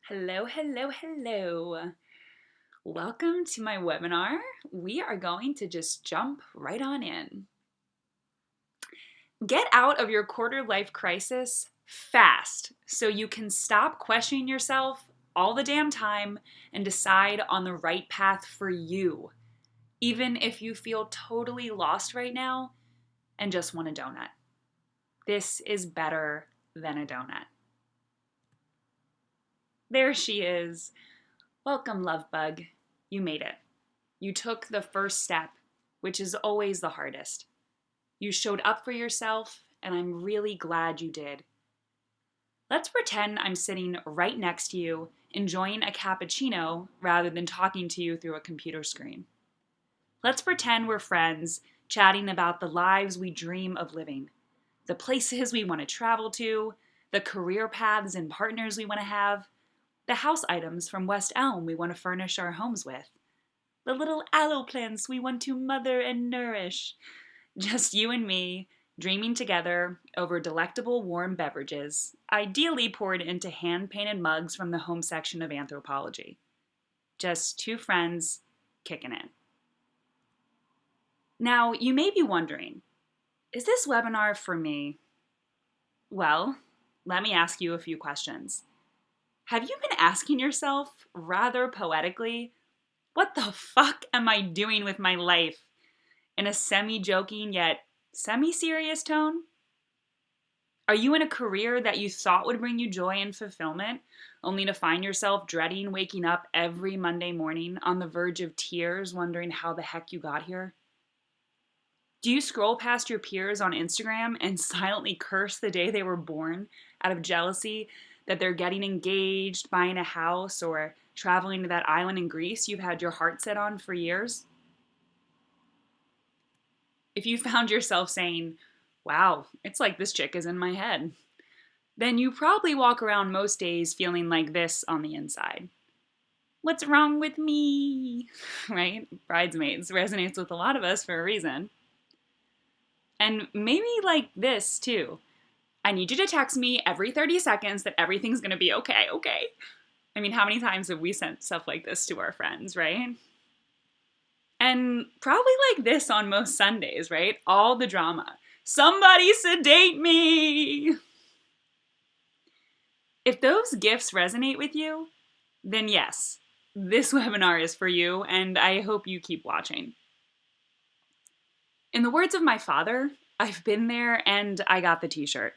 Hello, hello, hello. Welcome to my webinar. We are going to just jump right on in. Get out of your quarter life crisis fast so you can stop questioning yourself all the damn time and decide on the right path for you, even if you feel totally lost right now and just want a donut. This is better than a donut. There she is. Welcome, love bug. You made it. You took the first step, which is always the hardest. You showed up for yourself, and I'm really glad you did. Let's pretend I'm sitting right next to you, enjoying a cappuccino rather than talking to you through a computer screen. Let's pretend we're friends, chatting about the lives we dream of living, the places we want to travel to, the career paths and partners we want to have, the house items from West Elm we want to furnish our homes with, the little aloe plants we want to mother and nourish. Just you and me, dreaming together over delectable warm beverages, ideally poured into hand-painted mugs from the home section of Anthropology. Just two friends kicking it. Now, you may be wondering, is this webinar for me? Well, let me ask you a few questions. Have you been asking yourself, rather poetically, what the fuck am I doing with my life? In a semi-joking yet semi-serious tone? Are you in a career that you thought would bring you joy and fulfillment, only to find yourself dreading waking up every Monday morning on the verge of tears, wondering how the heck you got here? Do you scroll past your peers on Instagram and silently curse the day they were born out of jealousy that they're getting engaged, buying a house, or traveling to that island in Greece you've had your heart set on for years? If you found yourself saying, wow, it's like this chick is in my head, then you probably walk around most days feeling like this on the inside. What's wrong with me? Right? Bridesmaids resonates with a lot of us for a reason. And maybe like this too. I need you to text me every 30 seconds that everything's gonna be okay, okay? I mean, how many times have we sent stuff like this to our friends, right? And probably like this on most Sundays, right? All the drama. Somebody sedate me! If those gifts resonate with you, then yes, this webinar is for you, and I hope you keep watching. In the words of my father, I've been there and I got the t-shirt.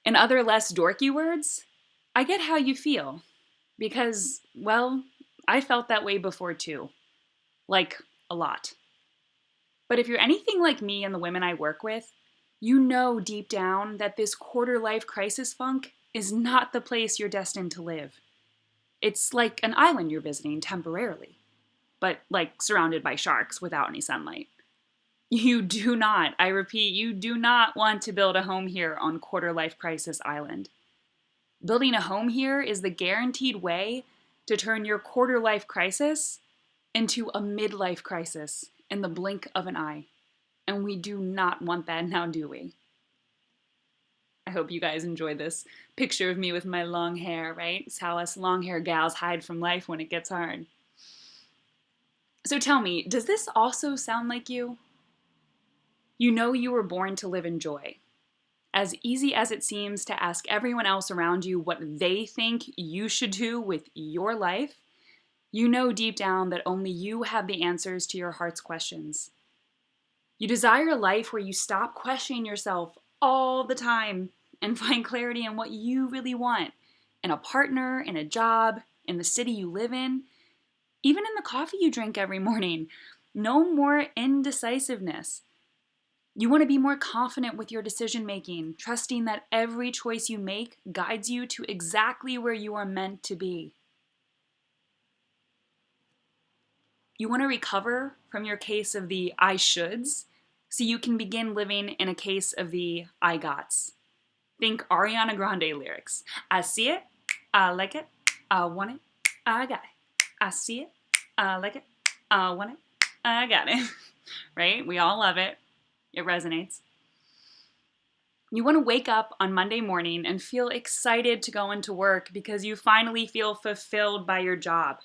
In other less dorky words, I get how you feel. Because, well, I felt that way before too. Like, a lot. But if you're anything like me and the women I work with, you know deep down that this quarter life crisis funk is not the place you're destined to live. It's like an island you're visiting temporarily, but like surrounded by sharks without any sunlight. You do not, I repeat, you do not want to build a home here on Quarter Life Crisis Island. Building a home here is the guaranteed way to turn your quarter life crisis into a midlife crisis in the blink of an eye. And we do not want that now, do we? I hope you guys enjoyed this picture of me with my long hair, right? It's how us long hair gals hide from life when it gets hard. So tell me, does this also sound like you? You know you were born to live in joy. As easy as it seems to ask everyone else around you what they think you should do with your life, you know deep down that only you have the answers to your heart's questions. You desire a life where you stop questioning yourself all the time and find clarity in what you really want in a partner, in a job, in the city you live in, even in the coffee you drink every morning. No more indecisiveness. You want to be more confident with your decision making, trusting that every choice you make guides you to exactly where you are meant to be. You want to recover from your case of the I shoulds so you can begin living in a case of the I gots. Think Ariana Grande lyrics. I see it, I like it, I want it, I got it. I see it, I like it, I want it, I got it. Right? We all love it. It resonates. You want to wake up on Monday morning and feel excited to go into work because you finally feel fulfilled by your job.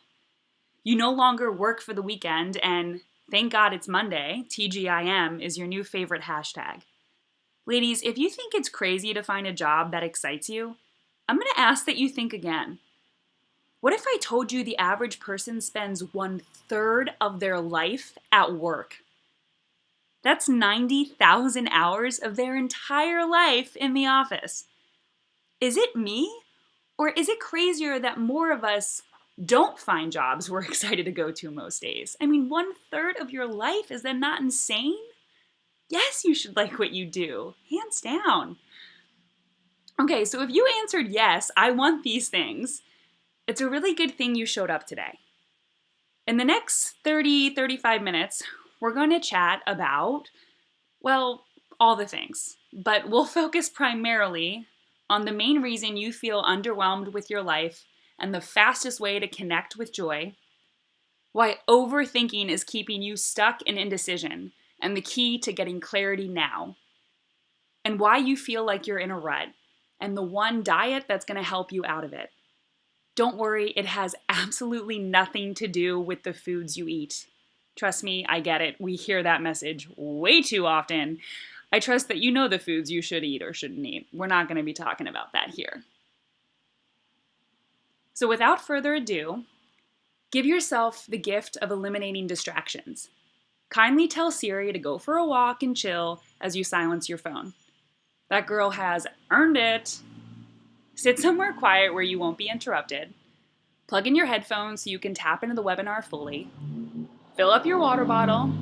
You no longer work for the weekend, and thank God it's Monday. TGIM is your new favorite hashtag. Ladies, if you think it's crazy to find a job that excites you, I'm going to ask that you think again. What if I told you the average person spends 1/3 of their life at work? That's 90,000 hours of their entire life in the office. Is it me? Or is it crazier that more of us don't find jobs we're excited to go to most days? I mean, 1/3 of your life, is that not insane? Yes, you should like what you do, hands down. Okay, so if you answered yes, I want these things, it's a really good thing you showed up today. In the next 35 minutes, we're going to chat about, well, all the things, but we'll focus primarily on the main reason you feel underwhelmed with your life and the fastest way to connect with joy, why overthinking is keeping you stuck in indecision and the key to getting clarity now, and why you feel like you're in a rut and the one diet that's going to help you out of it. Don't worry, it has absolutely nothing to do with the foods you eat. Trust me, I get it. We hear that message way too often. I trust that you know the foods you should eat or shouldn't eat. We're not going to be talking about that here. So without further ado, give yourself the gift of eliminating distractions. Kindly tell Siri to go for a walk and chill as you silence your phone. That girl has earned it. Sit somewhere quiet where you won't be interrupted. Plug in your headphones so you can tap into the webinar fully. Fill up your water bottle.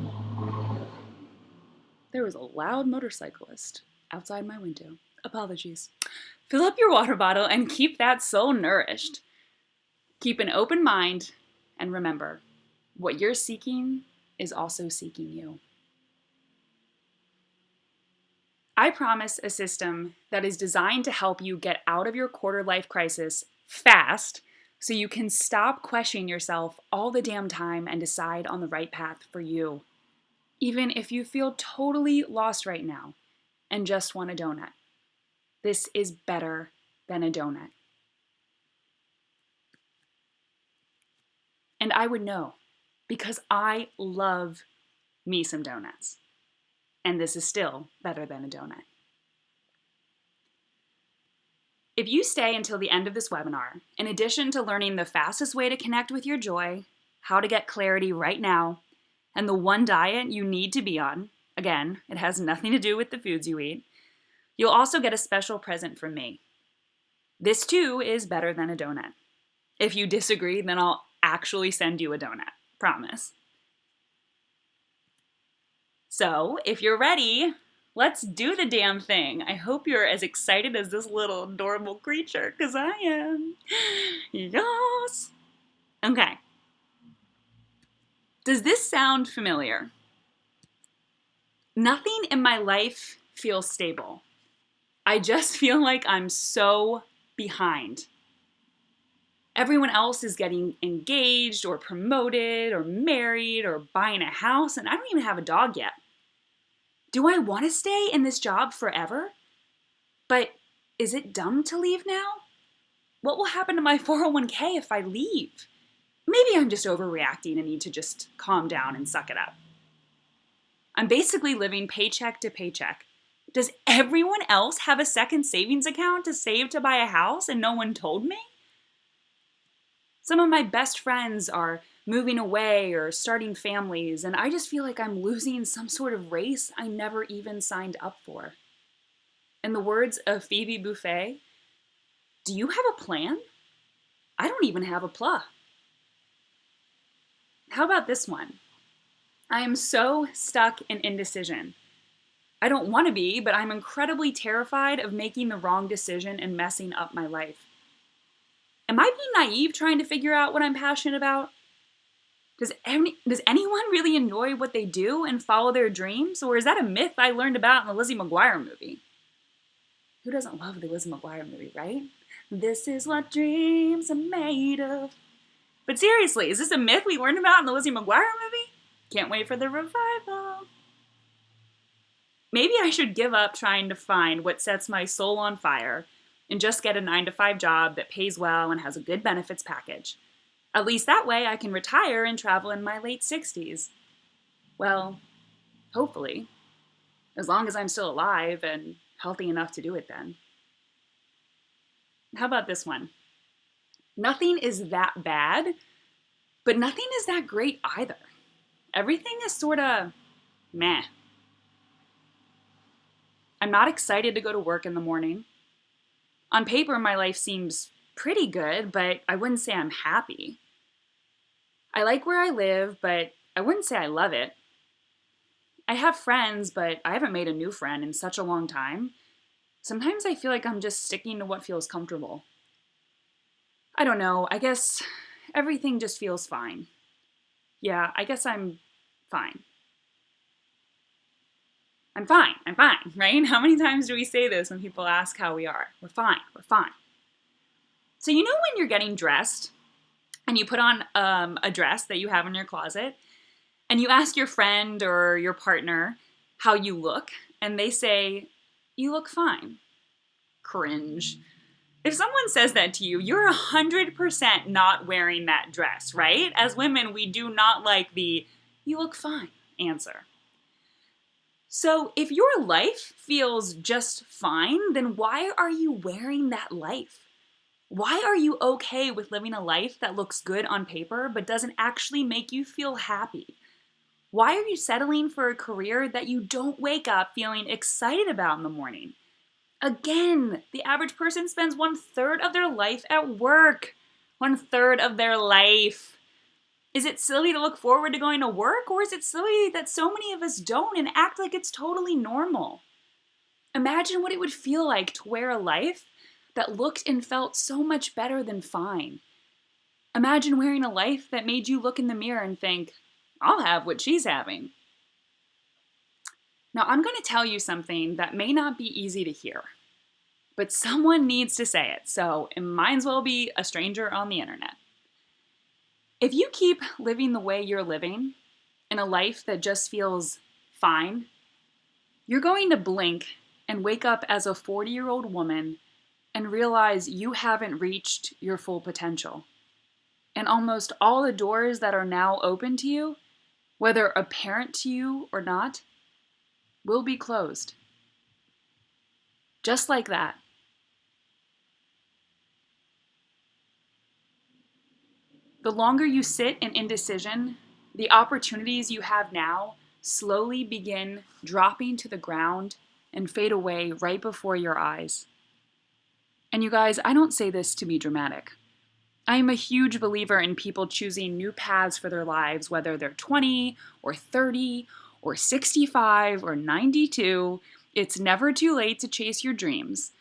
There was a loud motorcyclist outside my window. Apologies. Fill up your water bottle and keep that soul nourished. Keep an open mind, and remember, what you're seeking is also seeking you. I promise a system that is designed to help you get out of your quarter-life crisis fast so you can stop questioning yourself all the damn time and decide on the right path for you. Even if you feel totally lost right now and just want a donut. This is better than a donut. And I would know, because I love me some donuts. And this is still better than a donut. If you stay until the end of this webinar, in addition to learning the fastest way to connect with your joy, how to get clarity right now, and the one diet you need to be on, again, it has nothing to do with the foods you eat, you'll also get a special present from me. This too is better than a donut. If you disagree, then I'll actually send you a donut. Promise. So, if you're ready, let's do the damn thing. I hope you're as excited as this little adorable creature, because I am. Yes. Okay. Does this sound familiar? Nothing in my life feels stable. I just feel like I'm so behind. Everyone else is getting engaged or promoted or married or buying a house, and I don't even have a dog yet. Do I want to stay in this job forever? But is it dumb to leave now? What will happen to my 401k if I leave? Maybe I'm just overreacting and need to just calm down and suck it up. I'm basically living paycheck to paycheck. Does everyone else have a second savings account to save to buy a house and no one told me? Some of my best friends are moving away or starting families, and I just feel like I'm losing some sort of race I never even signed up for. In the words of Phoebe Buffay, do you have a plan? I don't even have a pla. How about this one? I am so stuck in indecision. I don't want to be, but I'm incredibly terrified of making the wrong decision and messing up my life. Am I being naive trying to figure out what I'm passionate about? Does anyone really enjoy what they do and follow their dreams? Or is that a myth I learned about in the Lizzie McGuire movie? Who doesn't love the Lizzie McGuire movie, right? This is what dreams are made of. But seriously, is this a myth we learned about in the Lizzie McGuire movie? Can't wait for the revival. Maybe I should give up trying to find what sets my soul on fire and just get a 9 to 5 job that pays well and has a good benefits package. At least that way I can retire and travel in my late 60s. Well, hopefully, as long as I'm still alive and healthy enough to do it then. How about this one? Nothing is that bad, but nothing is that great either. Everything is sort of meh. I'm not excited to go to work in the morning. On paper, my life seems pretty good, but I wouldn't say I'm happy. I like where I live, but I wouldn't say I love it. I have friends, but I haven't made a new friend in such a long time. Sometimes I feel like I'm just sticking to what feels comfortable. I don't know, I guess everything just feels fine. Yeah, I guess I'm fine. I'm fine, right? How many times do we say this when people ask how we are? We're fine. So you know when you're getting dressed and you put on a dress that you have in your closet and you ask your friend or your partner how you look and they say, you look fine. Cringe. If someone says that to you, you're 100% not wearing that dress, right? As women, we do not like the you look fine answer. So if your life feels just fine, then why are you wearing that life? Why are you okay with living a life that looks good on paper but doesn't actually make you feel happy? Why are you settling for a career that you don't wake up feeling excited about in the morning? Again, the average person spends 1/3 of their life at work. 1/3 of their life. Is it silly to look forward to going to work, or is it silly that so many of us don't and act like it's totally normal? Imagine what it would feel like to wear a life that looked and felt so much better than fine. Imagine wearing a life that made you look in the mirror and think, I'll have what she's having. Now, I'm going to tell you something that may not be easy to hear, but someone needs to say it, so it might as well be a stranger on the internet. If you keep living the way you're living, in a life that just feels fine, you're going to blink and wake up as a 40-year-old woman and realize you haven't reached your full potential. And almost all the doors that are now open to you, whether apparent to you or not, will be closed. Just like that. The longer you sit in indecision, the opportunities you have now slowly begin dropping to the ground and fade away right before your eyes. And you guys, I don't say this to be dramatic. I am a huge believer in people choosing new paths for their lives, whether they're 20 or 30 or 65 or 92. It's never too late to chase your dreams.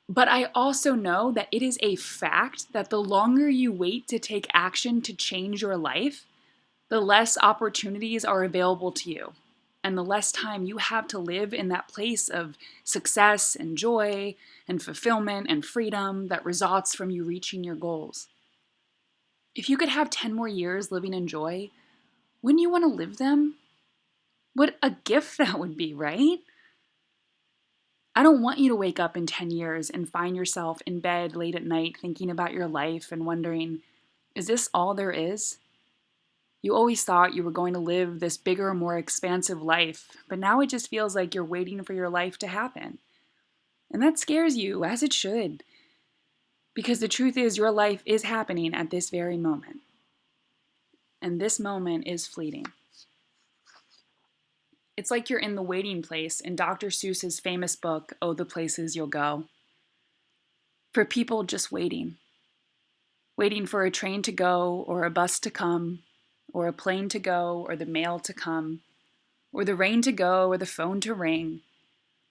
But I also know that it is a fact that the longer you wait to take action to change your life, the less opportunities are available to you, and the less time you have to live in that place of success and joy and fulfillment and freedom that results from you reaching your goals. If you could have 10 more years living in joy, wouldn't you want to live them? What a gift that would be, right? I don't want you to wake up in 10 years and find yourself in bed late at night thinking about your life and wondering, is this all there is? You always thought you were going to live this bigger, more expansive life, but now it just feels like you're waiting for your life to happen. And that scares you, as it should, because the truth is your life is happening at this very moment. And this moment is fleeting. It's like you're in the waiting place in Dr. Seuss's famous book, Oh, the Places You'll Go. For people just waiting. Waiting for a train to go, or a bus to come, or a plane to go, or the mail to come, or the rain to go, or the phone to ring,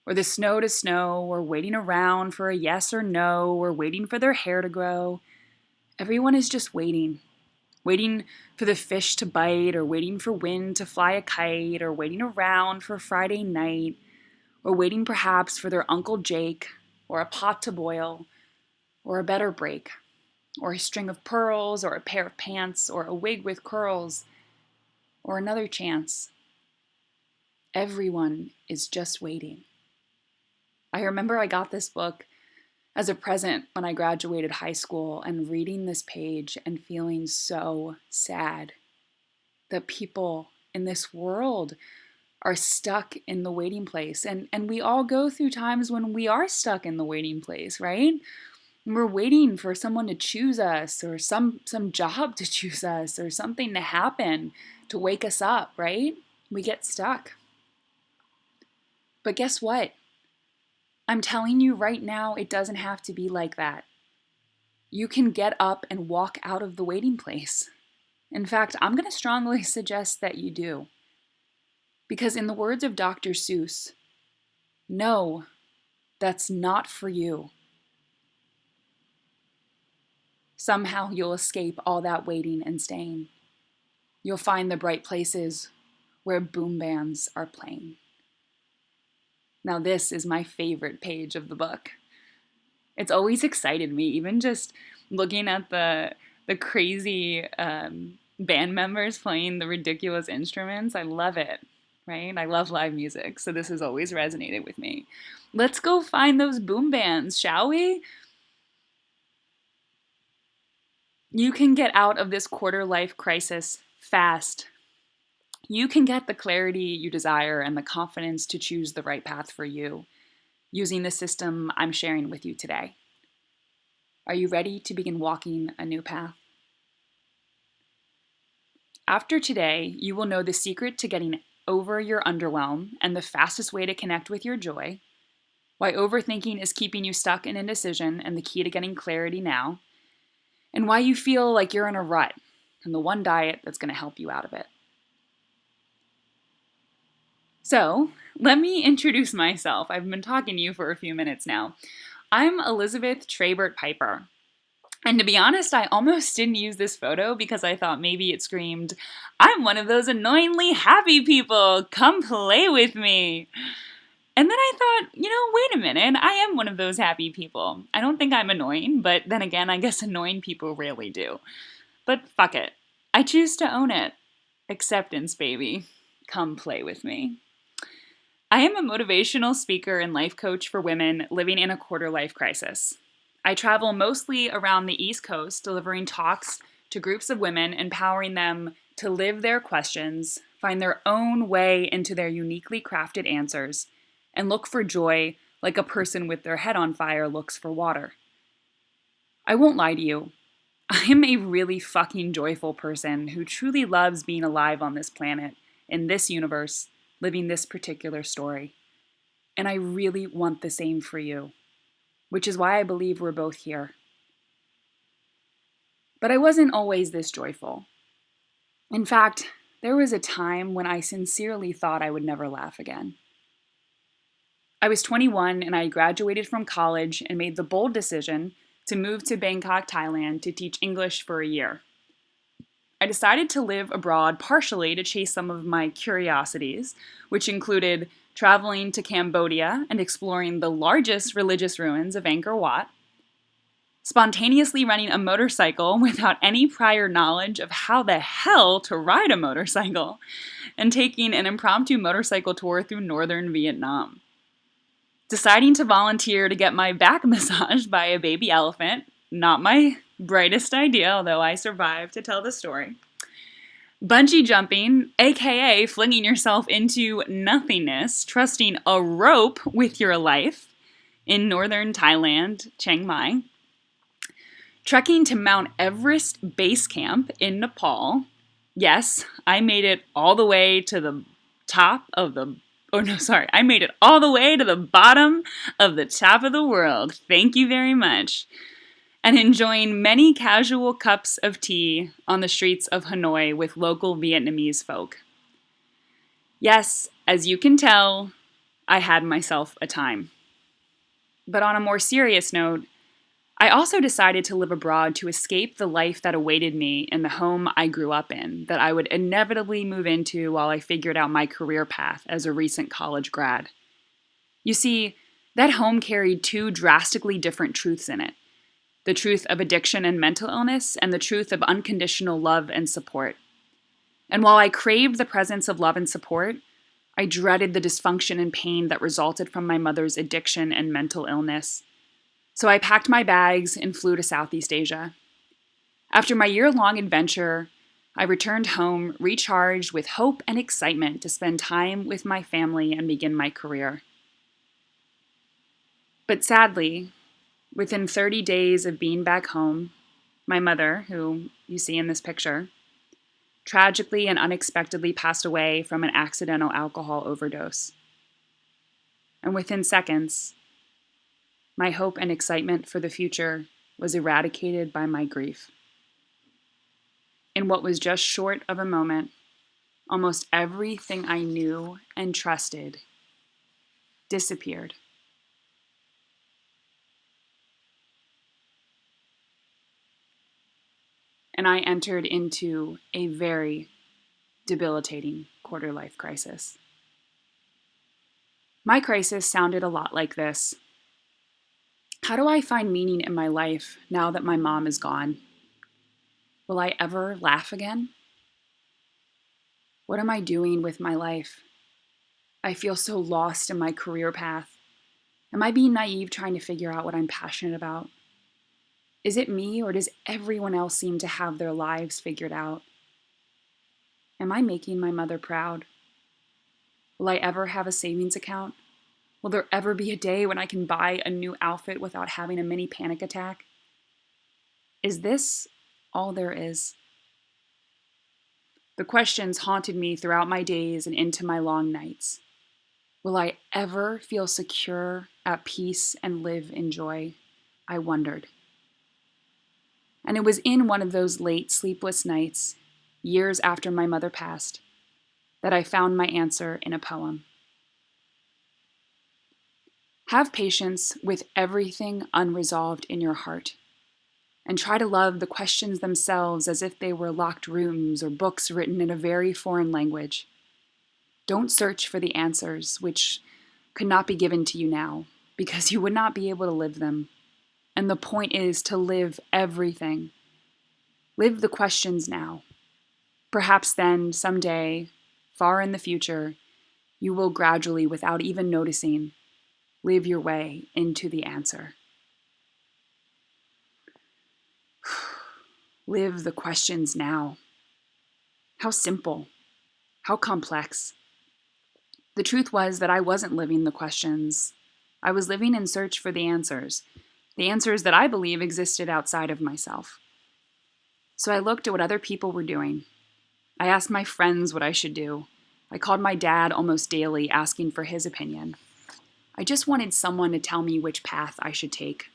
or the snow to snow, or waiting around for a yes or no, or waiting for their hair to grow. Everyone is just waiting. Waiting for the fish to bite, or waiting for wind to fly a kite, or waiting around for Friday night, or waiting perhaps for their Uncle Jake, or a pot to boil, or a better break, or a string of pearls, or a pair of pants, or a wig with curls, or another chance. Everyone is just waiting. I remember I got this book as a present when I graduated high school and reading this page and feeling so sad that people in this world are stuck in the waiting place. And we all go through times when we are stuck in the waiting place, right? And we're waiting for someone to choose us or some job to choose us or something to happen to wake us up, right? We get stuck. But guess what? I'm telling you right now, it doesn't have to be like that. You can get up and walk out of the waiting place. In fact, I'm going to strongly suggest that you do. Because in the words of Dr. Seuss, no, that's not for you. Somehow you'll escape all that waiting and staying. You'll find the bright places where boom bands are playing. Now this is my favorite page of the book. It's always excited me, even just looking at the crazy band members playing the ridiculous instruments. I love it, right? I love live music, so this has always resonated with me. Let's go find those boom bands, shall we? You can get out of this quarter-life crisis fast. You can get the clarity you desire and the confidence to choose the right path for you using the system I'm sharing with you today. Are you ready to begin walking a new path? After today, you will know the secret to getting over your underwhelm and the fastest way to connect with your joy, why overthinking is keeping you stuck in indecision and the key to getting clarity now, and why you feel like you're in a rut and the one diet that's going to help you out of it. So, let me introduce myself. I've been talking to you for a few minutes now. I'm Elizabeth Trabert Piper. And to be honest, I almost didn't use this photo because I thought maybe it screamed, I'm one of those annoyingly happy people, come play with me. And then I thought, wait a minute, I am one of those happy people. I don't think I'm annoying, but then again, I guess annoying people rarely do. But fuck it. I choose to own it. Acceptance, baby. Come play with me. I am a motivational speaker and life coach for women living in a quarter-life crisis. I travel mostly around the East Coast, delivering talks to groups of women, empowering them to live their questions, find their own way into their uniquely crafted answers, and look for joy like a person with their head on fire looks for water. I won't lie to you. I am a really fucking joyful person who truly loves being alive on this planet, in this universe, living this particular story. And I really want the same for you, which is why I believe we're both here. But I wasn't always this joyful. In fact, there was a time when I sincerely thought I would never laugh again. I was 21 and I graduated from college and made the bold decision to move to Bangkok, Thailand to teach English for a year. I decided to live abroad partially to chase some of my curiosities, which included traveling to Cambodia and exploring the largest religious ruins of Angkor Wat, spontaneously running a motorcycle without any prior knowledge of how the hell to ride a motorcycle, and taking an impromptu motorcycle tour through northern Vietnam. Deciding to volunteer to get my back massaged by a baby elephant, not my brightest idea, although I survived to tell the story. Bungee jumping, aka flinging yourself into nothingness, trusting a rope with your life in northern Thailand, Chiang Mai. Trekking to Mount Everest Base Camp in Nepal. Yes, I made it all the way to the I made it all the way to the bottom of the top of the world. Thank you very much. And enjoying many casual cups of tea on the streets of Hanoi with local Vietnamese folk. Yes, as you can tell, I had myself a time. But on a more serious note, I also decided to live abroad to escape the life that awaited me in the home I grew up in, that I would inevitably move into while I figured out my career path as a recent college grad. You see, that home carried two drastically different truths in it. The truth of addiction and mental illness, and the truth of unconditional love and support. And while I craved the presence of love and support, I dreaded the dysfunction and pain that resulted from my mother's addiction and mental illness. So I packed my bags and flew to Southeast Asia. After my year-long adventure, I returned home recharged with hope and excitement to spend time with my family and begin my career. But sadly, within 30 days of being back home, my mother, who you see in this picture, tragically and unexpectedly passed away from an accidental alcohol overdose. And within seconds, my hope and excitement for the future was eradicated by my grief. In what was just short of a moment, almost everything I knew and trusted disappeared. And I entered into a very debilitating quarter-life crisis. My crisis sounded a lot like this. How do I find meaning in my life now that my mom is gone? Will I ever laugh again? What am I doing with my life? I feel so lost in my career path. Am I being naive trying to figure out what I'm passionate about? Is it me, or does everyone else seem to have their lives figured out? Am I making my mother proud? Will I ever have a savings account? Will there ever be a day when I can buy a new outfit without having a mini panic attack? Is this all there is? The questions haunted me throughout my days and into my long nights. Will I ever feel secure, at peace, and live in joy? I wondered. And it was in one of those late, sleepless nights, years after my mother passed, that I found my answer in a poem. Have patience with everything unresolved in your heart, and try to love the questions themselves as if they were locked rooms or books written in a very foreign language. Don't search for the answers, which could not be given to you now, because you would not be able to live them. And the point is to live everything. Live the questions now. Perhaps then, someday, far in the future, you will gradually, without even noticing, live your way into the answer. Live the questions now. How simple. How complex. The truth was that I wasn't living the questions. I was living in search for the answers that I believe existed outside of myself. So I looked at what other people were doing. I asked my friends what I should do. I called my dad almost daily, asking for his opinion. I just wanted someone to tell me which path I should take.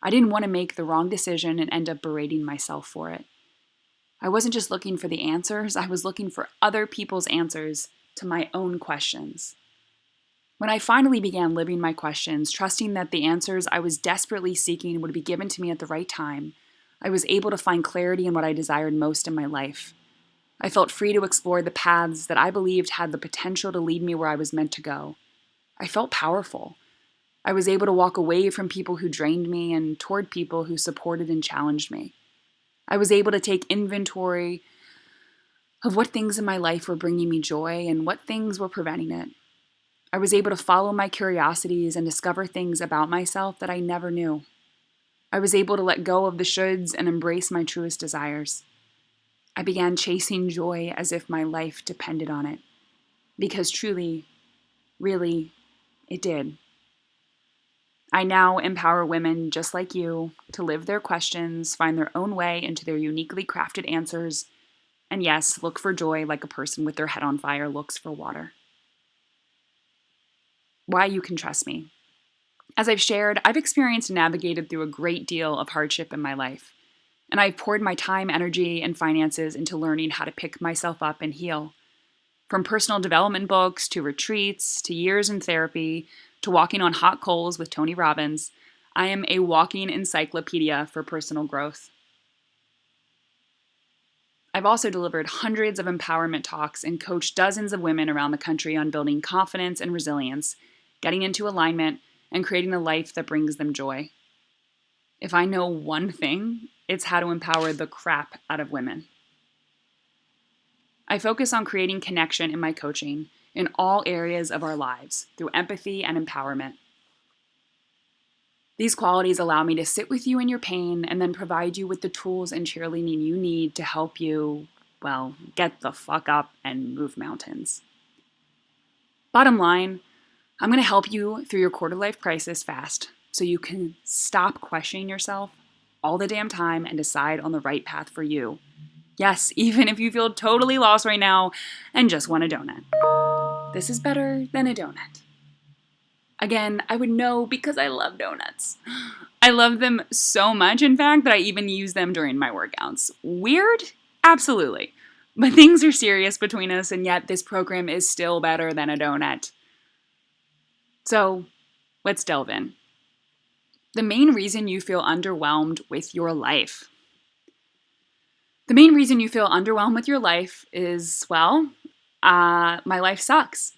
I didn't want to make the wrong decision and end up berating myself for it. I wasn't just looking for the answers, I was looking for other people's answers to my own questions. When I finally began living my questions, trusting that the answers I was desperately seeking would be given to me at the right time, I was able to find clarity in what I desired most in my life. I felt free to explore the paths that I believed had the potential to lead me where I was meant to go. I felt powerful. I was able to walk away from people who drained me and toward people who supported and challenged me. I was able to take inventory of what things in my life were bringing me joy and what things were preventing it. I was able to follow my curiosities and discover things about myself that I never knew. I was able to let go of the shoulds and embrace my truest desires. I began chasing joy as if my life depended on it. Because truly, really, it did. I now empower women just like you to live their questions, find their own way into their uniquely crafted answers, and yes, look for joy like a person with their head on fire looks for water. Why you can trust me. As I've shared, I've experienced and navigated through a great deal of hardship in my life, and I've poured my time, energy, and finances into learning how to pick myself up and heal. From personal development books, to retreats, to years in therapy, to walking on hot coals with Tony Robbins, I am a walking encyclopedia for personal growth. I've also delivered hundreds of empowerment talks and coached dozens of women around the country on building confidence and resilience, getting into alignment, and creating a life that brings them joy. If I know one thing, it's how to empower the crap out of women. I focus on creating connection in my coaching, in all areas of our lives through empathy and empowerment. These qualities allow me to sit with you in your pain and then provide you with the tools and cheerleading you need to help you, well, get the fuck up and move mountains. Bottom line, I'm going to help you through your quarter-life crisis fast so you can stop questioning yourself all the damn time and decide on the right path for you. Yes, even if you feel totally lost right now and just want a donut. This is better than a donut. Again, I would know because I love donuts. I love them so much, in fact, that I even use them during my workouts. Weird? Absolutely. But things are serious between us, and yet this program is still better than a donut. So, let's delve in. The main reason you feel underwhelmed with your life. The main reason you feel underwhelmed with your life is, well, my life sucks.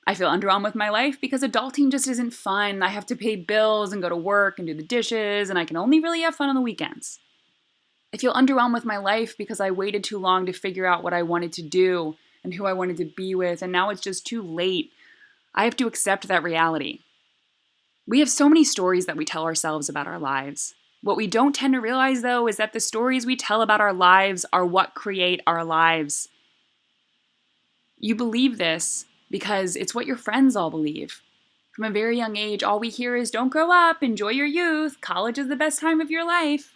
I feel underwhelmed with my life because adulting just isn't fun. I have to pay bills and go to work and do the dishes, and I can only really have fun on the weekends. I feel underwhelmed with my life because I waited too long to figure out what I wanted to do and who I wanted to be with, and now it's just too late. I have to accept that reality. We have so many stories that we tell ourselves about our lives. What we don't tend to realize, though, is that the stories we tell about our lives are what create our lives. You believe this because it's what your friends all believe. From a very young age, all we hear is, don't grow up, enjoy your youth, college is the best time of your life.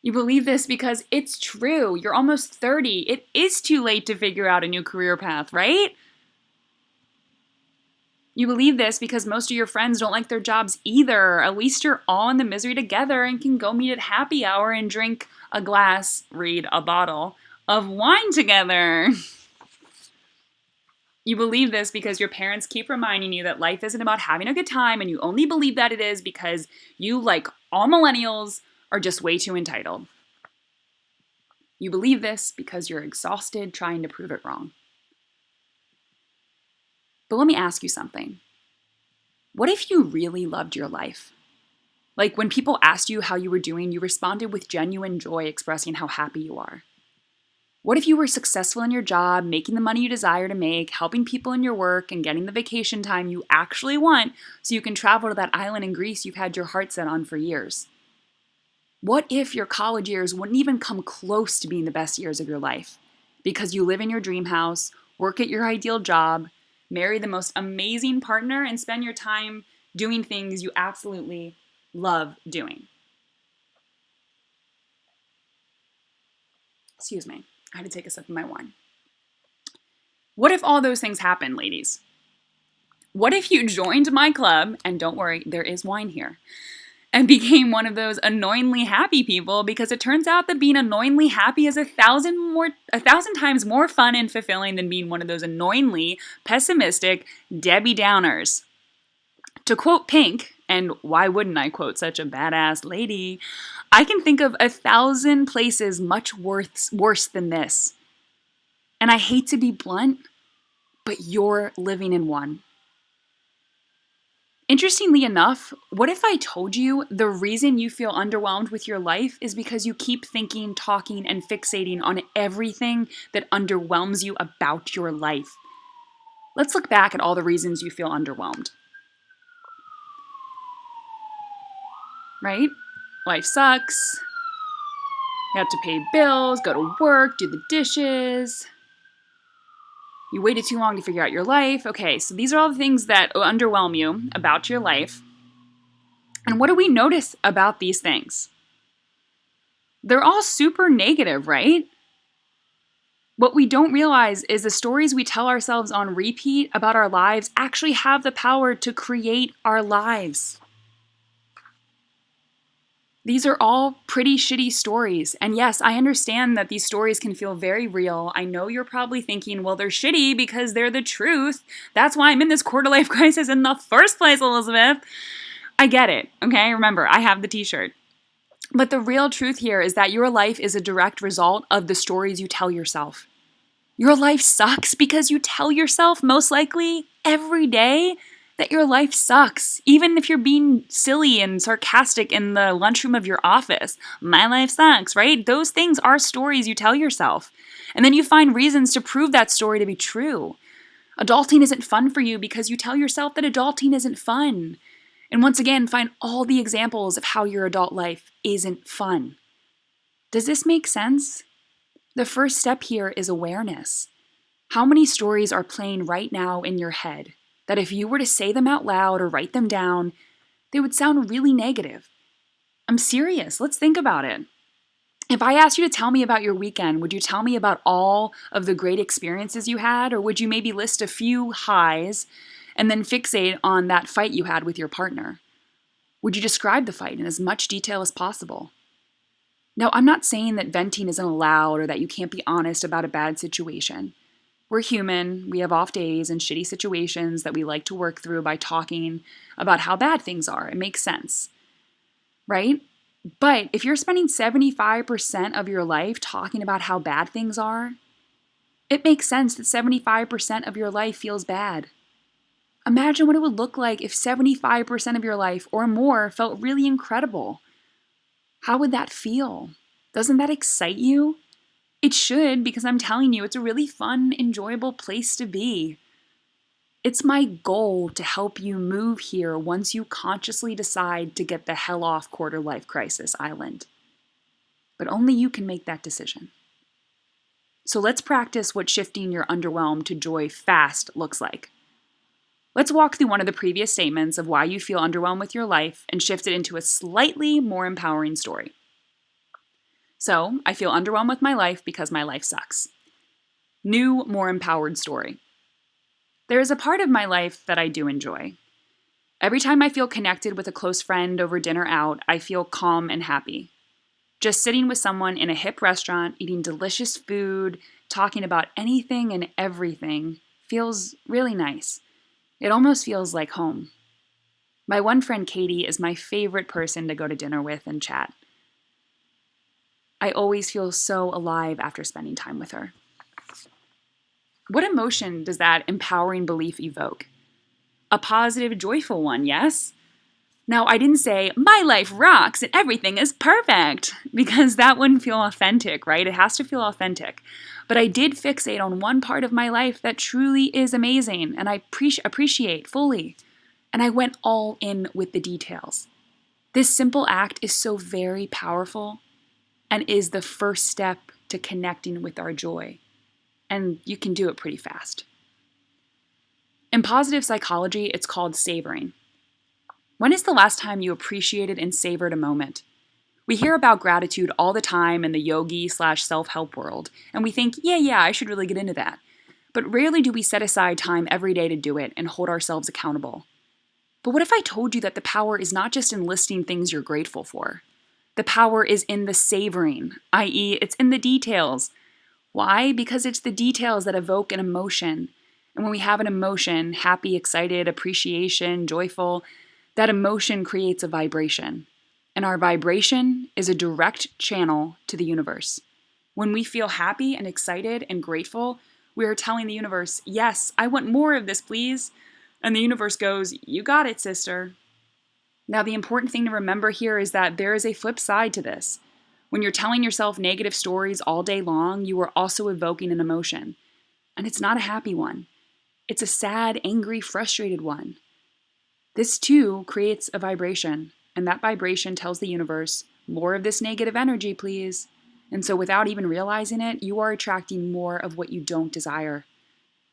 You believe this because it's true. You're almost 30. It is too late to figure out a new career path, right? You believe this because most of your friends don't like their jobs either. At least you're all in the misery together and can go meet at happy hour and drink a glass, read a bottle, of wine together. You believe this because your parents keep reminding you that life isn't about having a good time, and you only believe that it is because you, like all millennials, are just way too entitled. You believe this because you're exhausted trying to prove it wrong. But let me ask you something. What if you really loved your life? Like when people asked you how you were doing, you responded with genuine joy, expressing how happy you are. What if you were successful in your job, making the money you desire to make, helping people in your work, and getting the vacation time you actually want so you can travel to that island in Greece you've had your heart set on for years? What if your college years wouldn't even come close to being the best years of your life because you live in your dream house, work at your ideal job, marry the most amazing partner, and spend your time doing things you absolutely love doing? Excuse me, I had to take a sip of my wine. What if all those things happened, ladies? What if you joined my club, and don't worry, there is wine here, and became one of those annoyingly happy people, because it turns out that being annoyingly happy is 1,000 times more fun and fulfilling than being one of those annoyingly pessimistic Debbie Downers. To quote Pink, and why wouldn't I quote such a badass lady, I can think of 1,000 places much worse than this. And I hate to be blunt, but you're living in one. Interestingly enough, what if I told you the reason you feel underwhelmed with your life is because you keep thinking, talking, and fixating on everything that underwhelms you about your life? Let's look back at all the reasons you feel underwhelmed. Right? Life sucks. You have to pay bills, go to work, do the dishes. You waited too long to figure out your life. Okay, so these are all the things that underwhelm you about your life. And what do we notice about these things? They're all super negative, right? What we don't realize is the stories we tell ourselves on repeat about our lives actually have the power to create our lives. These are all pretty shitty stories. And yes, I understand that these stories can feel very real. I know you're probably thinking, well, they're shitty because they're the truth. That's why I'm in this quarter-life crisis in the first place, Elizabeth. I get it, okay? Remember, I have the t-shirt. But the real truth here is that your life is a direct result of the stories you tell yourself. Your life sucks because you tell yourself, most likely, every day, that your life sucks, even if you're being silly and sarcastic in the lunchroom of your office. My life sucks, right? Those things are stories you tell yourself. And then you find reasons to prove that story to be true. Adulting isn't fun for you because you tell yourself that adulting isn't fun. And once again, find all the examples of how your adult life isn't fun. Does this make sense? The first step here is awareness. How many stories are playing right now in your head that if you were to say them out loud or write them down, they would sound really negative? I'm serious. Let's think about it. If I asked you to tell me about your weekend, would you tell me about all of the great experiences you had, or would you maybe list a few highs and then fixate on that fight you had with your partner? Would you describe the fight in as much detail as possible? Now, I'm not saying that venting isn't allowed or that you can't be honest about a bad situation. We're human, we have off days and shitty situations that we like to work through by talking about how bad things are. It makes sense, right? But if you're spending 75% of your life talking about how bad things are, it makes sense that 75% of your life feels bad. Imagine what it would look like if 75% of your life or more felt really incredible. How would that feel? Doesn't that excite you? It should, because I'm telling you, it's a really fun, enjoyable place to be. It's my goal to help you move here once you consciously decide to get the hell off quarter life crisis island. But only you can make that decision. So let's practice what shifting your underwhelm to joy fast looks like. Let's walk through one of the previous statements of why you feel underwhelmed with your life and shift it into a slightly more empowering story. So, I feel underwhelmed with my life because my life sucks. New, more empowered story. There is a part of my life that I do enjoy. Every time I feel connected with a close friend over dinner out, I feel calm and happy. Just sitting with someone in a hip restaurant, eating delicious food, talking about anything and everything feels really nice. It almost feels like home. My one friend, Katie, is my favorite person to go to dinner with and chat. I always feel so alive after spending time with her. What emotion does that empowering belief evoke? A positive, joyful one, yes? Now, I didn't say, my life rocks and everything is perfect, because that wouldn't feel authentic, right? It has to feel authentic. But I did fixate on one part of my life that truly is amazing and I appreciate fully. And I went all in with the details. This simple act is so very powerful and is the first step to connecting with our joy. And you can do it pretty fast. In positive psychology, it's called savoring. When is the last time you appreciated and savored a moment? We hear about gratitude all the time in the yogi/self-help world, and we think, yeah, I should really get into that. But rarely do we set aside time every day to do it and hold ourselves accountable. But what if I told you that the power is not just in listing things you're grateful for? The power is in the savoring, i.e., it's in the details. Why? Because it's the details that evoke an emotion. And when we have an emotion, happy, excited, appreciation, joyful, that emotion creates a vibration. And our vibration is a direct channel to the universe. When we feel happy and excited and grateful, we are telling the universe, yes, I want more of this, please. And the universe goes, you got it, sister. Now, the important thing to remember here is that there is a flip side to this. When you're telling yourself negative stories all day long, you are also evoking an emotion. And it's not a happy one. It's a sad, angry, frustrated one. This too creates a vibration, and that vibration tells the universe, more of this negative energy, please. And so without even realizing it, you are attracting more of what you don't desire.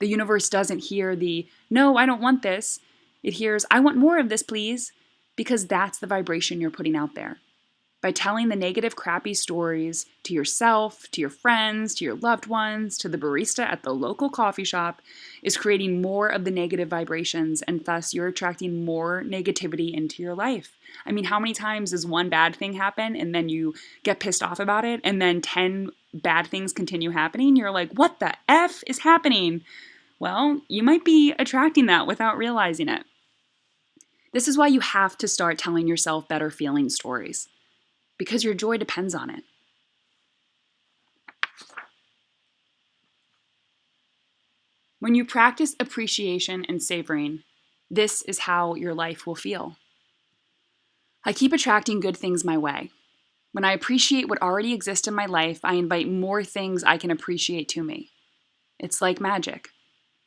The universe doesn't hear the, no, I don't want this. It hears, I want more of this, please, because that's the vibration you're putting out there. By telling the negative, crappy stories to yourself, to your friends, to your loved ones, to the barista at the local coffee shop, is creating more of the negative vibrations, and thus you're attracting more negativity into your life. I mean, how many times does one bad thing happen and then you get pissed off about it, and then 10 bad things continue happening? You're like, what the F is happening? Well, you might be attracting that without realizing it. This is why you have to start telling yourself better feeling stories. Because your joy depends on it. When you practice appreciation and savoring, this is how your life will feel. I keep attracting good things my way. When I appreciate what already exists in my life, I invite more things I can appreciate to me. It's like magic.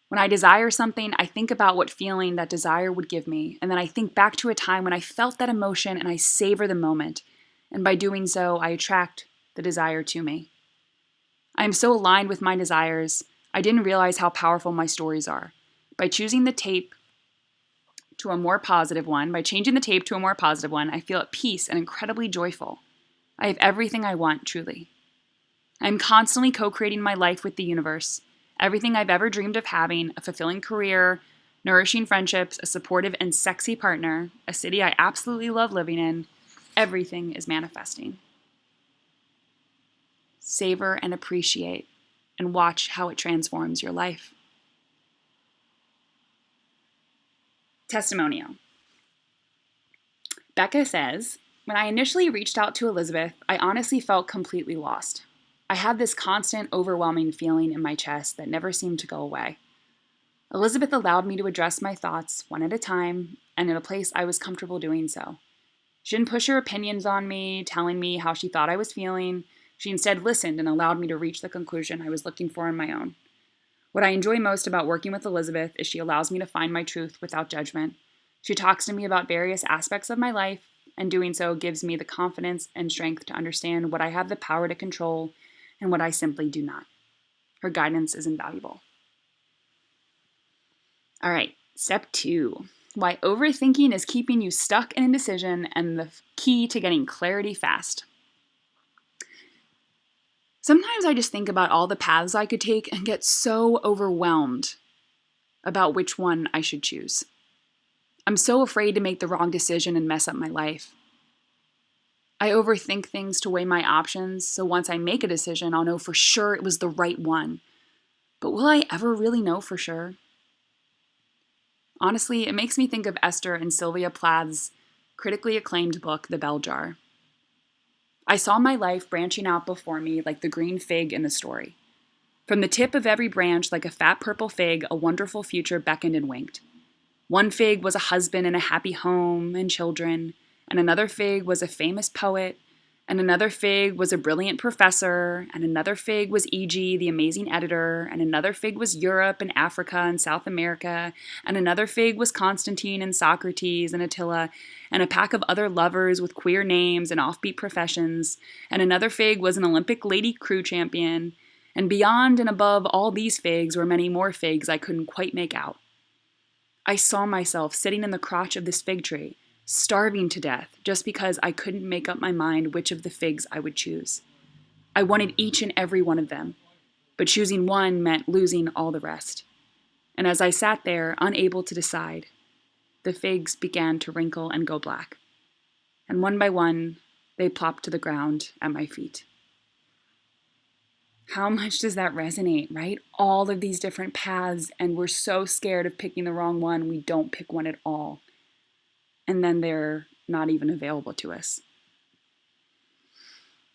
When I desire something, I think about what feeling that desire would give me, and then I think back to a time when I felt that emotion and I savor the moment. And by doing so, I attract the desire to me. I am so aligned with my desires, I didn't realize how powerful my stories are. By choosing the tape to a more positive one, by changing the tape to a more positive one, I feel at peace and incredibly joyful. I have everything I want, truly. I am constantly co-creating my life with the universe. Everything I've ever dreamed of having, a fulfilling career, nourishing friendships, a supportive and sexy partner, a city I absolutely love living in, everything is manifesting. Savor and appreciate, and watch how it transforms your life. Testimonial. Becca says, when I initially reached out to Elizabeth, I honestly felt completely lost. I had this constant, overwhelming feeling in my chest that never seemed to go away. Elizabeth allowed me to address my thoughts one at a time and in a place I was comfortable doing so. She didn't push her opinions on me, telling me how she thought I was feeling. She instead listened and allowed me to reach the conclusion I was looking for on my own. What I enjoy most about working with Elizabeth is she allows me to find my truth without judgment. She talks to me about various aspects of my life, and doing so gives me the confidence and strength to understand what I have the power to control and what I simply do not. Her guidance is invaluable. All right, step 2. Why overthinking is keeping you stuck in indecision and the key to getting clarity fast. Sometimes I just think about all the paths I could take and get so overwhelmed about which one I should choose. I'm so afraid to make the wrong decision and mess up my life. I overthink things to weigh my options, so once I make a decision, I'll know for sure it was the right one. But will I ever really know for sure? Honestly, it makes me think of Esther and Sylvia Plath's critically acclaimed book, The Bell Jar. I saw my life branching out before me like the green fig in the story. From the tip of every branch, like a fat purple fig, a wonderful future beckoned and winked. One fig was a husband and a happy home and children, and another fig was a famous poet, and another fig was a brilliant professor, and another fig was E.G., the amazing editor, and another fig was Europe and Africa and South America, and another fig was Constantine and Socrates and Attila, and a pack of other lovers with queer names and offbeat professions, and another fig was an Olympic lady crew champion, and beyond and above all these figs were many more figs I couldn't quite make out. I saw myself sitting in the crotch of this fig tree, starving to death just because I couldn't make up my mind which of the figs I would choose. I wanted each and every one of them, but choosing one meant losing all the rest. And as I sat there, unable to decide, the figs began to wrinkle and go black. And one by one, they plopped to the ground at my feet. How much does that resonate, right? All of these different paths, and we're so scared of picking the wrong one, we don't pick one at all. And then they're not even available to us.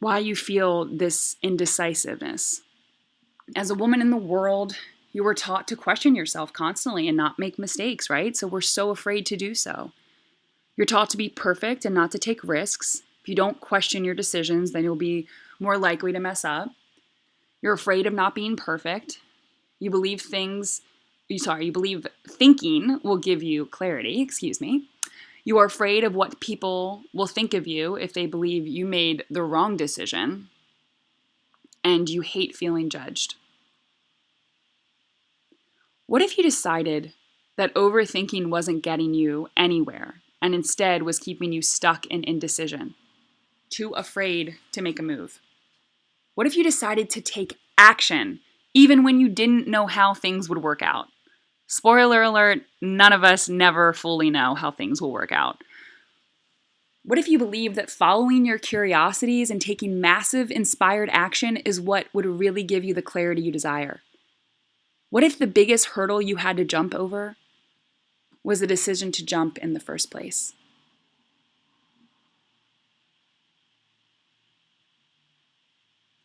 Why you feel this indecisiveness. As a woman in the world, you were taught to question yourself constantly and not make mistakes, right? So we're so afraid to do so. You're taught to be perfect and not to take risks. If you don't question your decisions, then you'll be more likely to mess up. You're afraid of not being perfect. You believe thinking will give you clarity, You are afraid of what people will think of you if they believe you made the wrong decision, and you hate feeling judged. What if you decided that overthinking wasn't getting you anywhere and instead was keeping you stuck in indecision, too afraid to make a move? What if you decided to take action even when you didn't know how things would work out? Spoiler alert, none of us never fully know how things will work out. What if you believe that following your curiosities and taking massive inspired action is what would really give you the clarity you desire? What if the biggest hurdle you had to jump over was the decision to jump in the first place?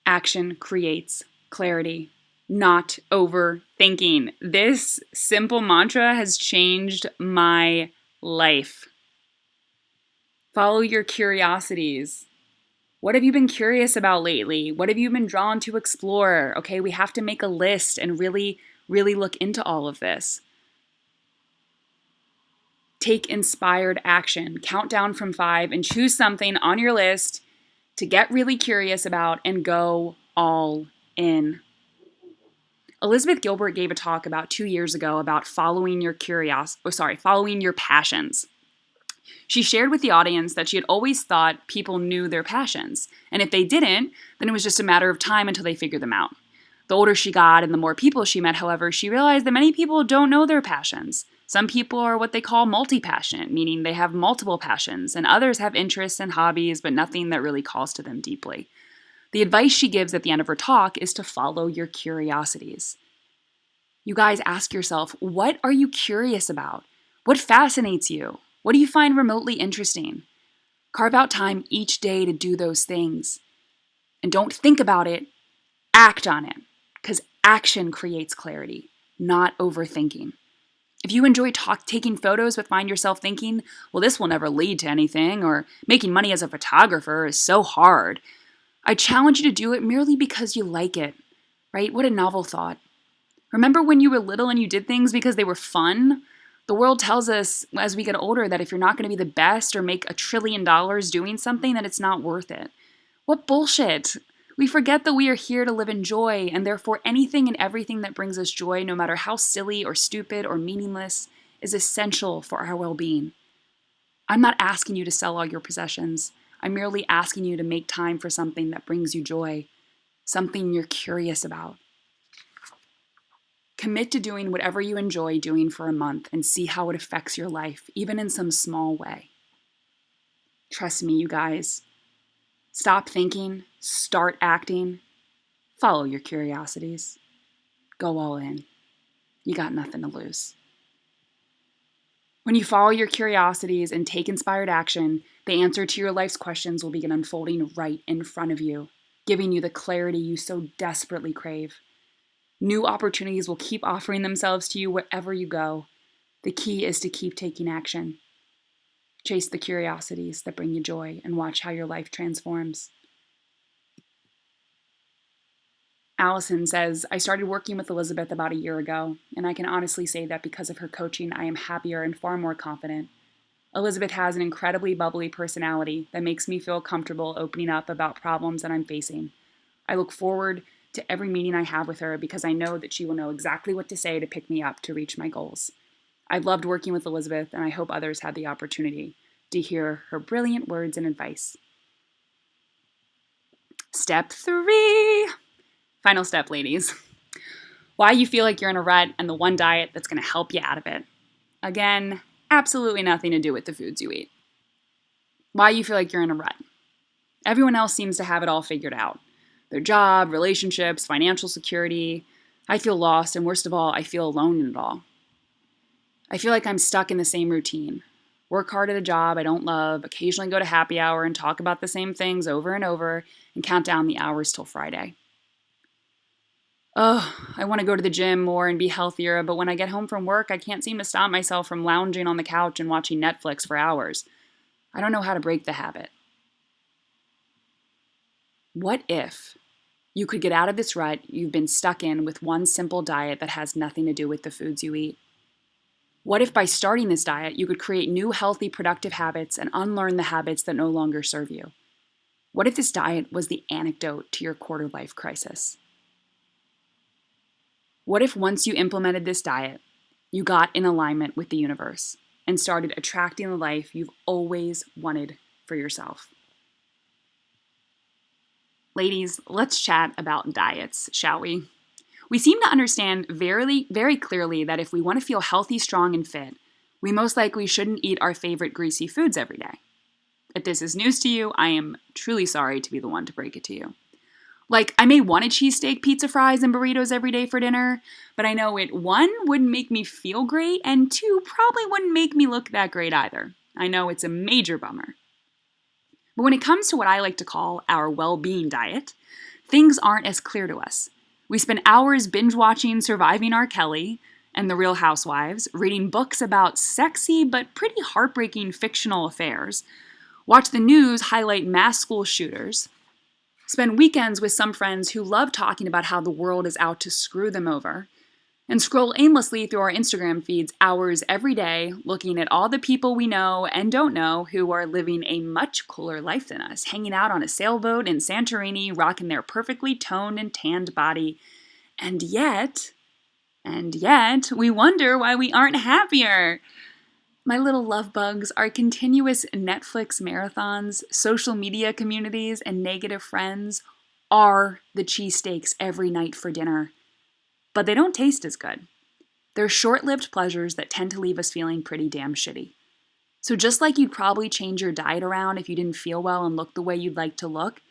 Action creates clarity, not overthinking. This simple mantra has changed my life. Follow your curiosities. What have you been curious about lately? What have you been drawn to explore? Okay, we have to make a list and really Really look into all of this. Take inspired action. Count down from 5 and choose something on your list to get really curious about and go all in. Elizabeth Gilbert gave a talk about 2 years ago about following your passions. She shared with the audience that she had always thought people knew their passions, and if they didn't, then it was just a matter of time until they figured them out. The older she got and the more people she met, however, she realized that many people don't know their passions. Some people are what they call multi-passionate, meaning they have multiple passions, and others have interests and hobbies, but nothing that really calls to them deeply. The advice she gives at the end of her talk is to follow your curiosities. You guys ask yourself, what are you curious about? What fascinates you? What do you find remotely interesting? Carve out time each day to do those things. And don't think about it, act on it, because action creates clarity, not overthinking. If you enjoy taking photos but find yourself thinking, well, this will never lead to anything, or making money as a photographer is so hard, I challenge you to do it merely because you like it, right? What a novel thought. Remember when you were little and you did things because they were fun? The world tells us as we get older that if you're not going to be the best or make $1 trillion doing something, that it's not worth it. What bullshit! We forget that we are here to live in joy, and therefore anything and everything that brings us joy, no matter how silly or stupid or meaningless, is essential for our well-being. I'm not asking you to sell all your possessions. I'm merely asking you to make time for something that brings you joy, something you're curious about. Commit to doing whatever you enjoy doing for a month and see how it affects your life, even in some small way. Trust me, you guys. Stop thinking, start acting, follow your curiosities. Go all in. You got nothing to lose. When you follow your curiosities and take inspired action, the answer to your life's questions will begin unfolding right in front of you, giving you the clarity you so desperately crave. New opportunities will keep offering themselves to you wherever you go. The key is to keep taking action. Chase the curiosities that bring you joy and watch how your life transforms. Allison says, I started working with Elizabeth about a year ago, and I can honestly say that because of her coaching, I am happier and far more confident. Elizabeth has an incredibly bubbly personality that makes me feel comfortable opening up about problems that I'm facing. I look forward to every meeting I have with her because I know that she will know exactly what to say to pick me up to reach my goals. I've loved working with Elizabeth, and I hope others have the opportunity to hear her brilliant words and advice. Step 3. Final step, ladies. Why you feel like you're in a rut and the one diet that's going to help you out of it. Again, absolutely nothing to do with the foods you eat. Why you feel like you're in a rut. Everyone else seems to have it all figured out. Their job, relationships, financial security. I feel lost, and worst of all, I feel alone in it all. I feel like I'm stuck in the same routine. Work hard at a job I don't love, occasionally go to happy hour and talk about the same things over and over, and count down the hours till Friday. Oh, I want to go to the gym more and be healthier, but when I get home from work, I can't seem to stop myself from lounging on the couch and watching Netflix for hours. I don't know how to break the habit. What if you could get out of this rut you've been stuck in with one simple diet that has nothing to do with the foods you eat? What if by starting this diet, you could create new, healthy, productive habits and unlearn the habits that no longer serve you? What if this diet was the antidote to your quarter-life crisis? What if once you implemented this diet, you got in alignment with the universe and started attracting the life you've always wanted for yourself? Ladies, let's chat about diets, shall we? We seem to understand very, very clearly that if we want to feel healthy, strong, and fit, we most likely shouldn't eat our favorite greasy foods every day. If this is news to you, I am truly sorry to be the one to break it to you. Like, I may want a cheesesteak, pizza fries, and burritos every day for dinner, but I know it, 1, wouldn't make me feel great, and 2, probably wouldn't make me look that great either. I know it's a major bummer. But when it comes to what I like to call our well-being diet, things aren't as clear to us. We spend hours binge-watching Surviving R. Kelly and The Real Housewives, reading books about sexy but pretty heartbreaking fictional affairs, watch the news highlight mass school shooters, spend weekends with some friends who love talking about how the world is out to screw them over, and scroll aimlessly through our Instagram feeds hours every day, looking at all the people we know and don't know who are living a much cooler life than us, hanging out on a sailboat in Santorini, rocking their perfectly toned and tanned body. And yet, we wonder why we aren't happier. My little love bugs, our continuous Netflix marathons, social media communities, and negative friends are the cheesesteaks every night for dinner. But they don't taste as good. They're short-lived pleasures that tend to leave us feeling pretty damn shitty. So just like you'd probably change your diet around if you didn't feel well and look the way you'd like to look,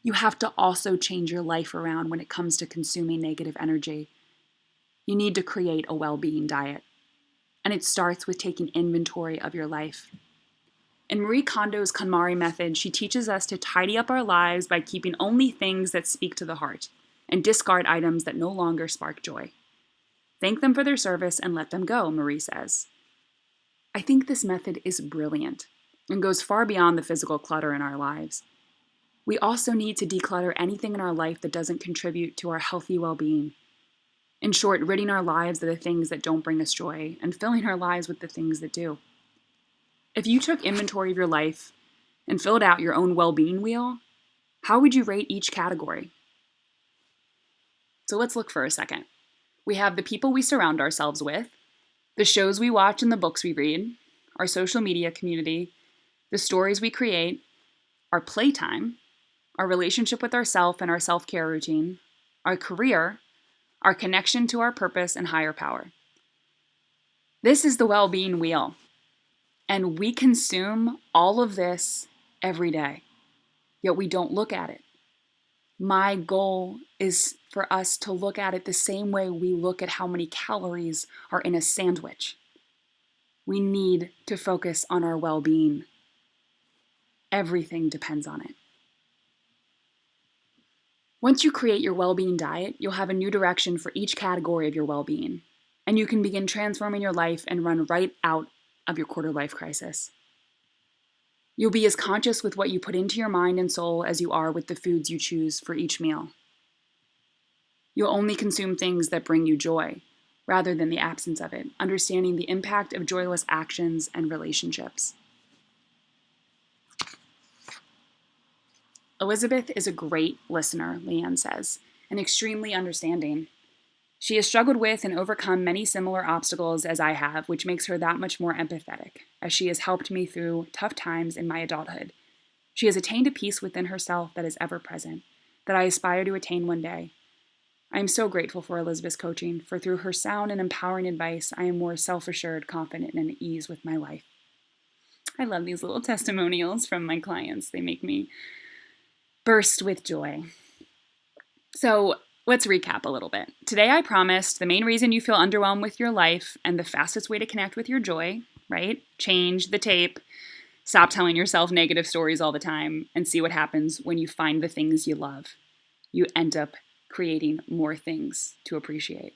you have to also change your life around when it comes to consuming negative energy. You need to create a well-being diet. And it starts with taking inventory of your life. In Marie Kondo's KonMari method, she teaches us to tidy up our lives by keeping only things that speak to the heart and discard items that no longer spark joy. Thank them for their service and let them go, Marie says. I think this method is brilliant and goes far beyond the physical clutter in our lives. We also need to declutter anything in our life that doesn't contribute to our healthy well-being. In short, ridding our lives of the things that don't bring us joy and filling our lives with the things that do. If you took inventory of your life and filled out your own well-being wheel, how would you rate each category? So let's look for a second. We have the people we surround ourselves with, the shows we watch and the books we read, our social media community, the stories we create, our playtime, our relationship with ourself and our self-care routine, our career, our connection to our purpose and higher power. This is the well-being wheel, and we consume all of this every day, yet we don't look at it. My goal is for us to look at it the same way we look at how many calories are in a sandwich. We need to focus on our well-being. Everything depends on it. Once you create your well-being diet, you'll have a new direction for each category of your well-being, and you can begin transforming your life and run right out of your quarter-life crisis. You'll be as conscious with what you put into your mind and soul as you are with the foods you choose for each meal. You'll only consume things that bring you joy, rather than the absence of it, understanding the impact of joyless actions and relationships. Elizabeth is a great listener, Leanne says, and extremely understanding. She has struggled with and overcome many similar obstacles as I have, which makes her that much more empathetic, as she has helped me through tough times in my adulthood. She has attained a peace within herself that is ever present, that I aspire to attain one day. I am so grateful for Elizabeth's coaching, for through her sound and empowering advice, I am more self-assured, confident, and at ease with my life. I love these little testimonials from my clients. They make me burst with joy. So let's recap a little bit. Today I promised the main reason you feel underwhelmed with your life and the fastest way to connect with your joy, right? Change the tape, stop telling yourself negative stories all the time, and see what happens when you find the things you love. You end up creating more things to appreciate.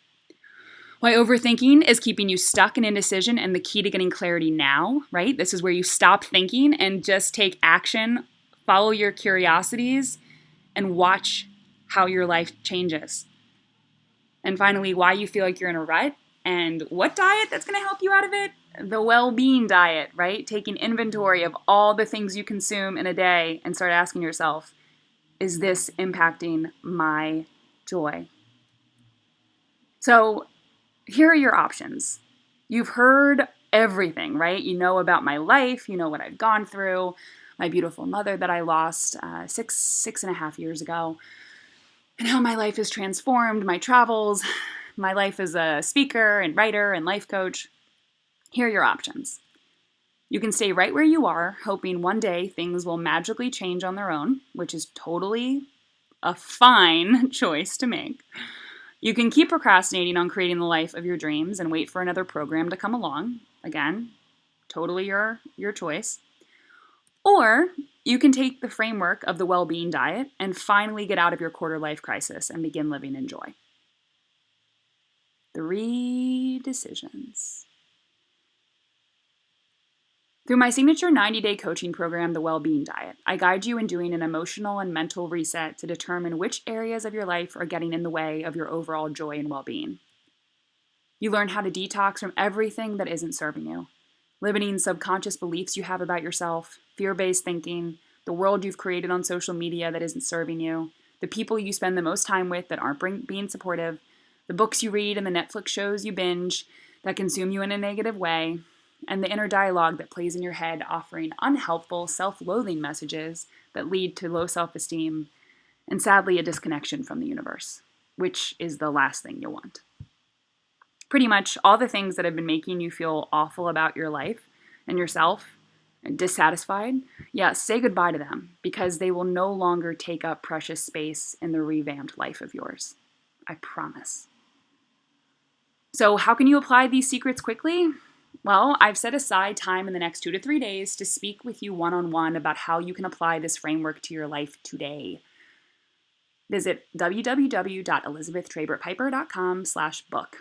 Why overthinking is keeping you stuck in indecision and the key to getting clarity now, right? This is where you stop thinking and just take action. Follow your curiosities and watch how your life changes. And finally, why you feel like you're in a rut and what diet that's going to help you out of it? The well-being diet, right? Taking inventory of all the things you consume in a day and start asking yourself, is this impacting my joy? So here are your options. You've heard everything, right? You know about my life. You know what I've gone through. My beautiful mother that I lost 6.5 years ago, and how my life has transformed, my travels, my life as a speaker and writer and life coach. Here are your options. You can stay right where you are, hoping one day things will magically change on their own, which is totally a fine choice to make. You can keep procrastinating on creating the life of your dreams and wait for another program to come along. Again, totally your choice. Or you can take the framework of the well-being diet and finally get out of your quarter-life crisis and begin living in joy. 3 decisions. Through my signature 90-day coaching program, The Well-Being Diet, I guide you in doing an emotional and mental reset to determine which areas of your life are getting in the way of your overall joy and well-being. You learn how to detox from everything that isn't serving you. Limiting subconscious beliefs you have about yourself, fear-based thinking, the world you've created on social media that isn't serving you, the people you spend the most time with that aren't being supportive, the books you read and the Netflix shows you binge that consume you in a negative way, and the inner dialogue that plays in your head offering unhelpful, self-loathing messages that lead to low self-esteem and sadly a disconnection from the universe, which is the last thing you'll want. Pretty much all the things that have been making you feel awful about your life and yourself and dissatisfied, yeah, say goodbye to them because they will no longer take up precious space in the revamped life of yours. I promise. So how can you apply these secrets quickly? Well, I've set aside time in the next 2 to 3 days to speak with you one-on-one about how you can apply this framework to your life today. Visit www.elizabethtrabertpiper.com/book.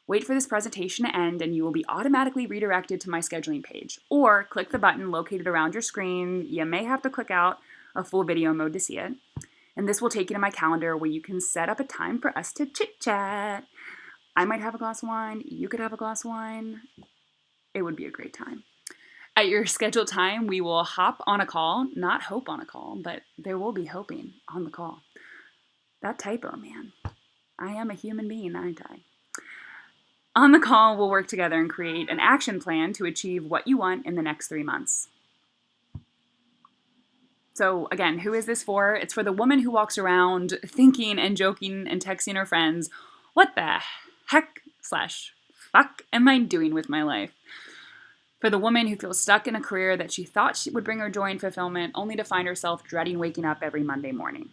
Wait for this presentation to end and you will be automatically redirected to my scheduling page. Or click the button located around your screen. You may have to click out a full video mode to see it. And this will take you to my calendar where you can set up a time for us to chit-chat. I might have a glass of wine. You could have a glass of wine. It would be a great time. At your scheduled time, we will hop on a call. Not hope on a call, but there will be hoping on the call. That typo, man. I am a human being, aren't I? On the call, we'll work together and create an action plan to achieve what you want in the next 3 months. So again, who is this for? It's for the woman who walks around thinking and joking and texting her friends, what the heck/fuck am I doing with my life? For the woman who feels stuck in a career that she thought would bring her joy and fulfillment, only to find herself dreading waking up every Monday morning.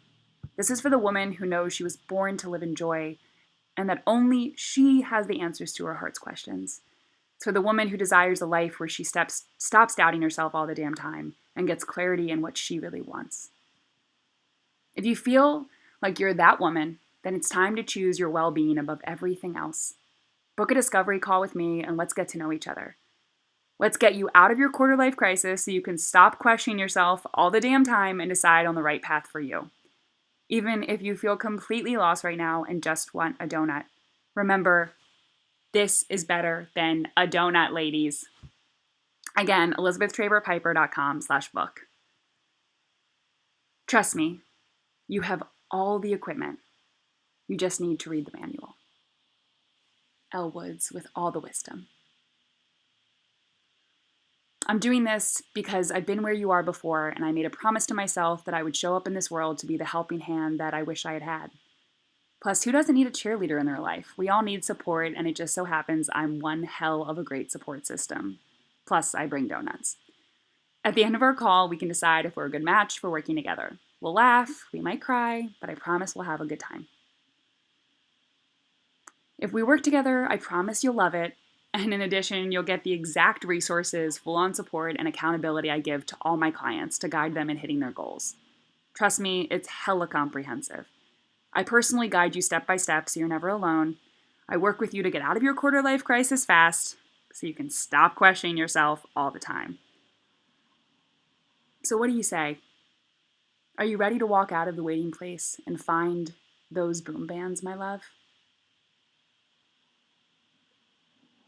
This is for the woman who knows she was born to live in joy and that only she has the answers to her heart's questions. It's for the woman who desires a life where she stops doubting herself all the damn time and gets clarity in what she really wants. If you feel like you're that woman, then it's time to choose your well-being above everything else. Book a discovery call with me and let's get to know each other. Let's get you out of your quarter-life crisis so you can stop questioning yourself all the damn time and decide on the right path for you. Even if you feel completely lost right now and just want a donut, remember, this is better than a donut, ladies. Again, ElizabethTrabertPiper.com/book. Trust me, you have all the equipment. You just need to read the manual. Elle Woods with all the wisdom. I'm doing this because I've been where you are before, and I made a promise to myself that I would show up in this world to be the helping hand that I wish I had had. Plus, who doesn't need a cheerleader in their life? We all need support, and it just so happens I'm one hell of a great support system. Plus, I bring donuts. At the end of our call, we can decide if we're a good match for working together. We'll laugh, we might cry, but I promise we'll have a good time. If we work together, I promise you'll love it. And in addition, you'll get the exact resources, full-on support, and accountability I give to all my clients to guide them in hitting their goals. Trust me, it's hella comprehensive. I personally guide you step by step so you're never alone. I work with you to get out of your quarter-life crisis fast so you can stop questioning yourself all the time. So what do you say? Are you ready to walk out of the waiting place and find those boom bands, my love?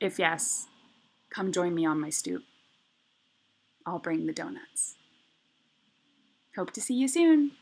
If yes, come join me on my stoop. I'll bring the donuts. Hope to see you soon.